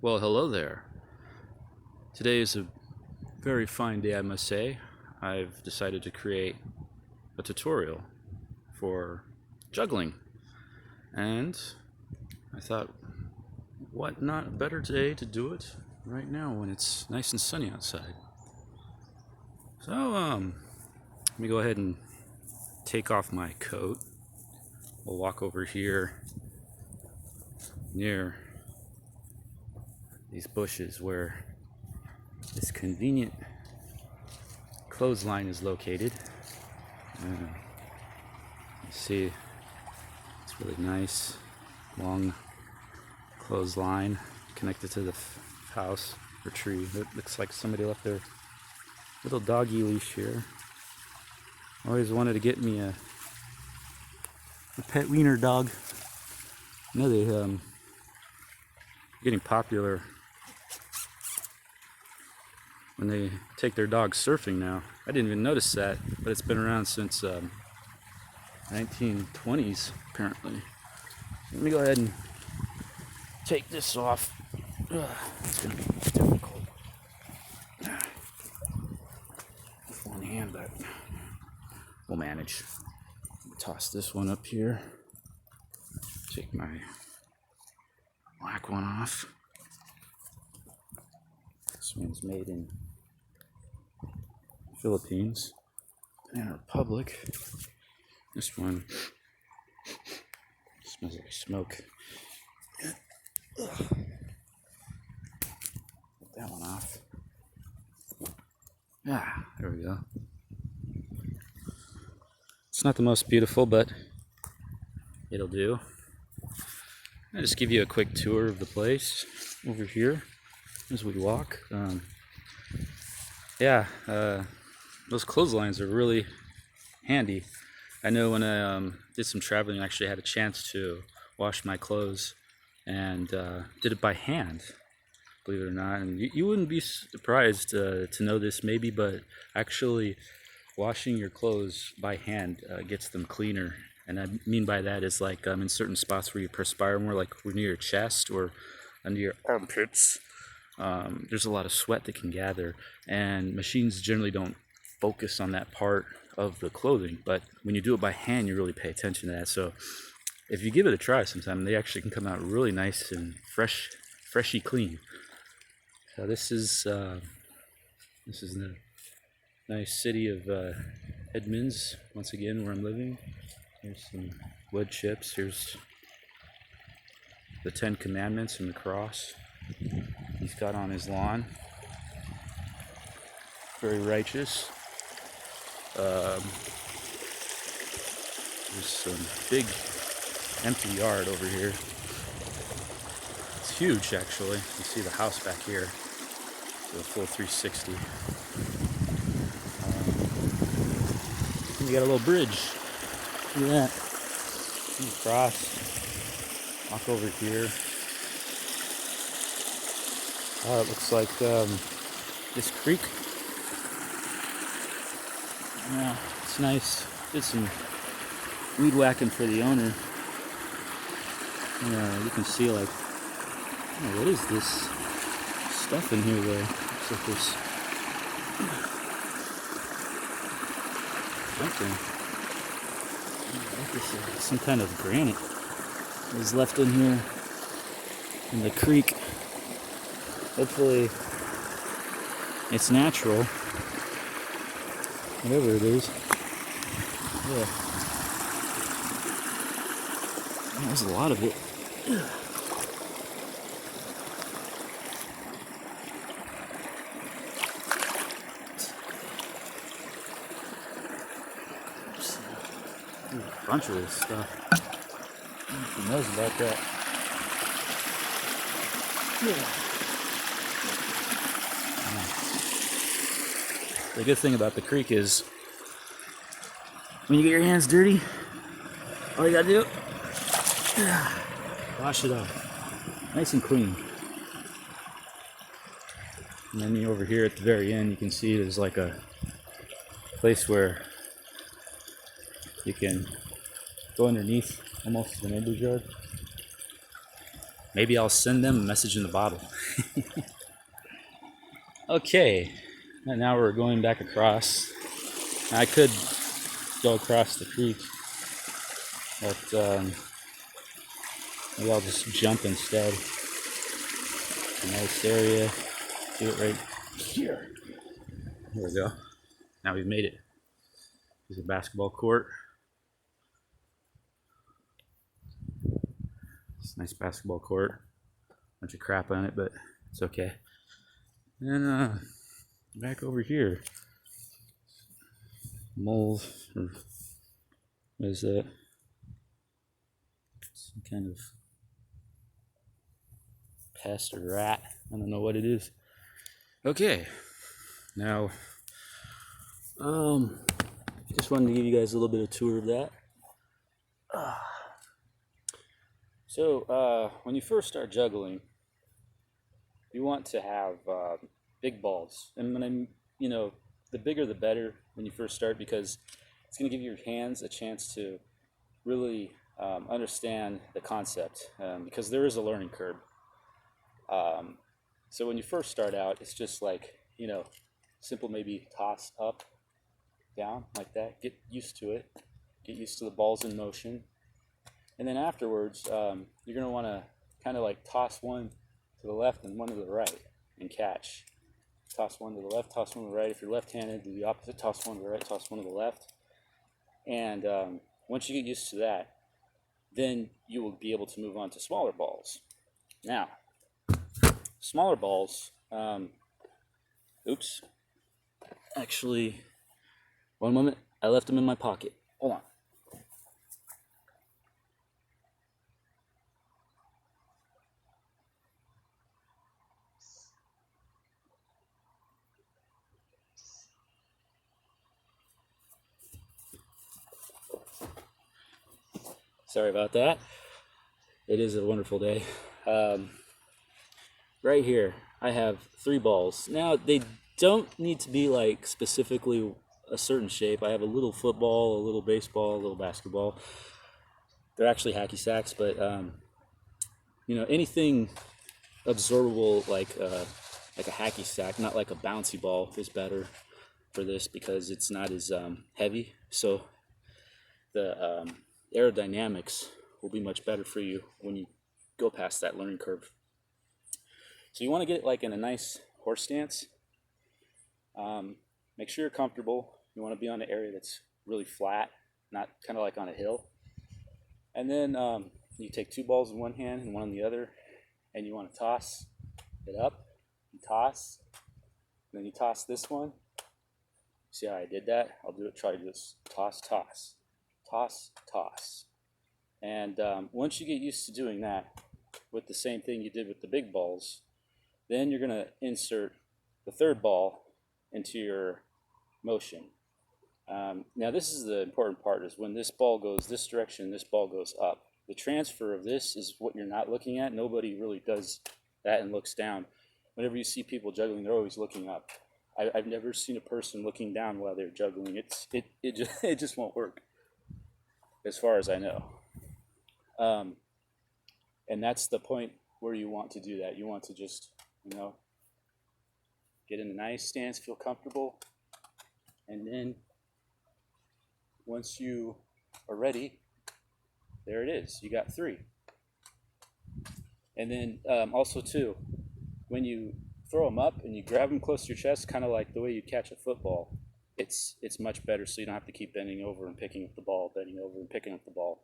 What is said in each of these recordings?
Well, hello there. Today is a very fine day, I must say. I've decided to create a tutorial for juggling, and I thought, what not a better day to do it right now when it's nice and sunny outside. So, let me go ahead and take off my coat. We'll walk over here near these bushes where this convenient clothesline is located. You see, it's really nice, long clothesline connected to the house or tree. It looks like somebody left their little doggy leash here. Always wanted to get me a pet wiener dog. You know they getting popular when they take their dogs surfing now. I didn't even notice that, but it's been around since 1920s apparently. Let me go ahead and take this off. It's gonna be difficult with one hand, but we'll manage. Toss this one up here. Take my black one off. This one's made in Philippines, Banana Republic. This one smells like smoke. Put that one off. There we go. It's not the most beautiful, but it'll do. I'll just give you a quick tour of the place over here as we walk. Those clotheslines are really handy. I know when I did some traveling, I actually had a chance to wash my clothes and did it by hand, believe it or not. And you wouldn't be surprised to know this maybe, but actually washing your clothes by hand gets them cleaner. And I mean by that is like in certain spots where you perspire more, like near your chest or under your armpits. There's a lot of sweat that can gather, and machines generally don't focus on that part of the clothing, but when you do it by hand, you really pay attention to that. So if you give it a try sometime, they actually can come out really nice and freshy clean. So this is the nice city of Edmonds, once again, where I'm living. Here's some wood chips. Here's the 10 Commandments and the cross he's got on his lawn. Very righteous. There's some big empty yard over here. It's huge, actually. You see the house back here. So a full 360. And you got a little bridge. Look at that. Cross. Walk over here. Oh, it looks like this creek. Yeah, it's nice. Did some weed whacking for the owner. You can see like, what is this stuff in here though? Looks like this something. Like this, some kind of granite is left in here in the creek. Hopefully it's natural. Whatever it is. Yeah. There's a lot of it. A bunch of this stuff. Who knows about that? Yeah. The good thing about the creek is when you get your hands dirty, all you gotta do, wash it off. Nice and clean. And then over here at the very end, you can see there's like a place where you can go underneath almost the neighbor's yard. maybe I'll send them a message in the bottle. Okay, and now we're going back across. I could go across the creek, but maybe I'll just jump instead. A nice area. Do it right here. There we go. Now we've made it. There's a basketball court. It's a nice basketball court. Bunch of crap on it, but it's okay. And back over here, moles, or what is that? Some kind of pest or rat. I don't know what it is. Okay, now just wanted to give you guys a little bit of tour of that. So when you first start juggling, you want to have big balls, and when the bigger the better when you first start, because it's going to give your hands a chance to really understand the concept, because there is a learning curve. So when you first start out, it's just like, simple, maybe toss up, down, like that. Get used to it. Get used to the balls in motion. And then afterwards, you're going to want to kind of like toss one to the left and one to the right and catch. Toss one to the left, toss one to the right. If you're left-handed, do the opposite. Toss one to the right, toss one to the left. And once you get used to that, then you will be able to move on to smaller balls. Now, smaller balls, oops, actually, one moment, I left them in my pocket. Hold on. Sorry about that. It is a wonderful day. Right here, I have 3 balls. Now, they don't need to be like specifically a certain shape. I have a little football, a little baseball, a little basketball. They're actually hacky sacks, but anything absorbable like a hacky sack, not like a bouncy ball, is better for this because it's not as heavy. So the aerodynamics will be much better for you when you go past that learning curve. So you want to get it like in a nice horse stance. Make sure you're comfortable. You want to be on an area that's really flat, not kind of like on a hill. And then you take 2 balls in one hand and one in the other, and you want to toss it up. You toss, and then you toss this one. See how I did that? I'll do it. Try to do this. Toss, toss, toss, toss. And once you get used to doing that with the same thing you did with the big balls, then you're going to insert the 3rd ball into your motion. Now this is the important part, is when this ball goes this direction, this ball goes up. The transfer of this is what you're not looking at. Nobody really does that and looks down. Whenever you see people juggling, they're always looking up. I've never seen a person looking down while they're juggling. It just won't work, as far as I know. And that's the point where you want to do that. You want to just, get in a nice stance, feel comfortable, and then once you are ready, there it is. You got 3. And then also too, when you throw them up and you grab them close to your chest, kind of like the way you catch a football, it's much better, so you don't have to keep bending over and picking up the ball, bending over and picking up the ball.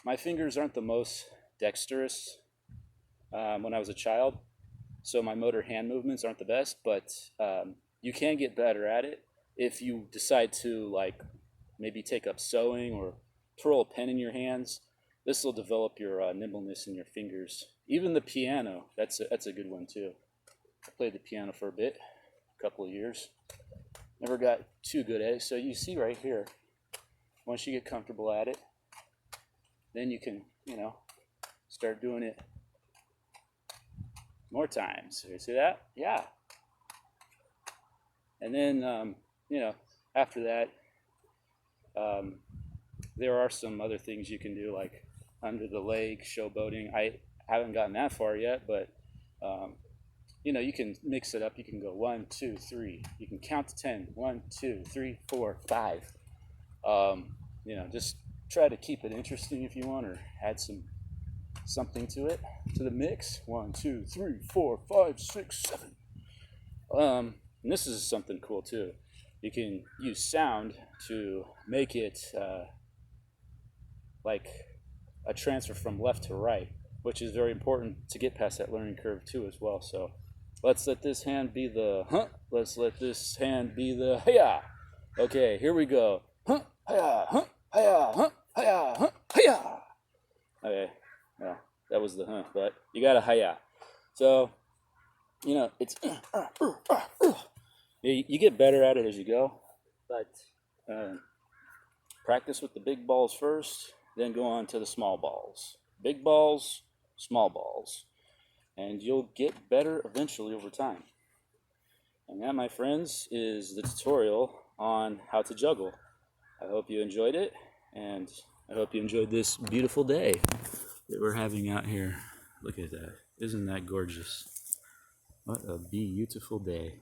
My fingers aren't the most dexterous when I was a child, so my motor hand movements aren't the best, but you can get better at it if you decide to, like, maybe take up sewing or twirl a pen in your hands. This will develop your nimbleness in your fingers. Even the piano, that's a good one too. I played the piano for a bit, a couple of years. Never got too good at it. So you see right here, once you get comfortable at it, then you can, start doing it more times. You see that? Yeah. And then, after that, there are some other things you can do, like under the lake, showboating. I haven't gotten that far yet, but um, you know, you can mix it up. You can go 1, 2, 3. You can count to 10. 1, 2, 3, 4, 5. You know, just try to keep it interesting if you want, or add something to it, to the mix. 1, 2, 3, 4, 5, 6, 7. And this is something cool too. You can use sound to make it like a transfer from left to right, which is very important to get past that learning curve too as well. So let's let this hand be the huh. Let's let this hand be the hiya. Okay, here we go. Huh, hiya, huh, hiya, huh, hiya, huh, hiya. Okay, well, that was the huh, but you got a hiya. So, you know, it's you get better at it as you go, but practice with the big balls first, then go on to the small balls. Big balls, small balls, and you'll get better eventually over time. And that, my friends, is the tutorial on how to juggle. I hope you enjoyed it, and I hope you enjoyed this beautiful day that we're having out here. Look at that. Isn't that gorgeous? What a beautiful day.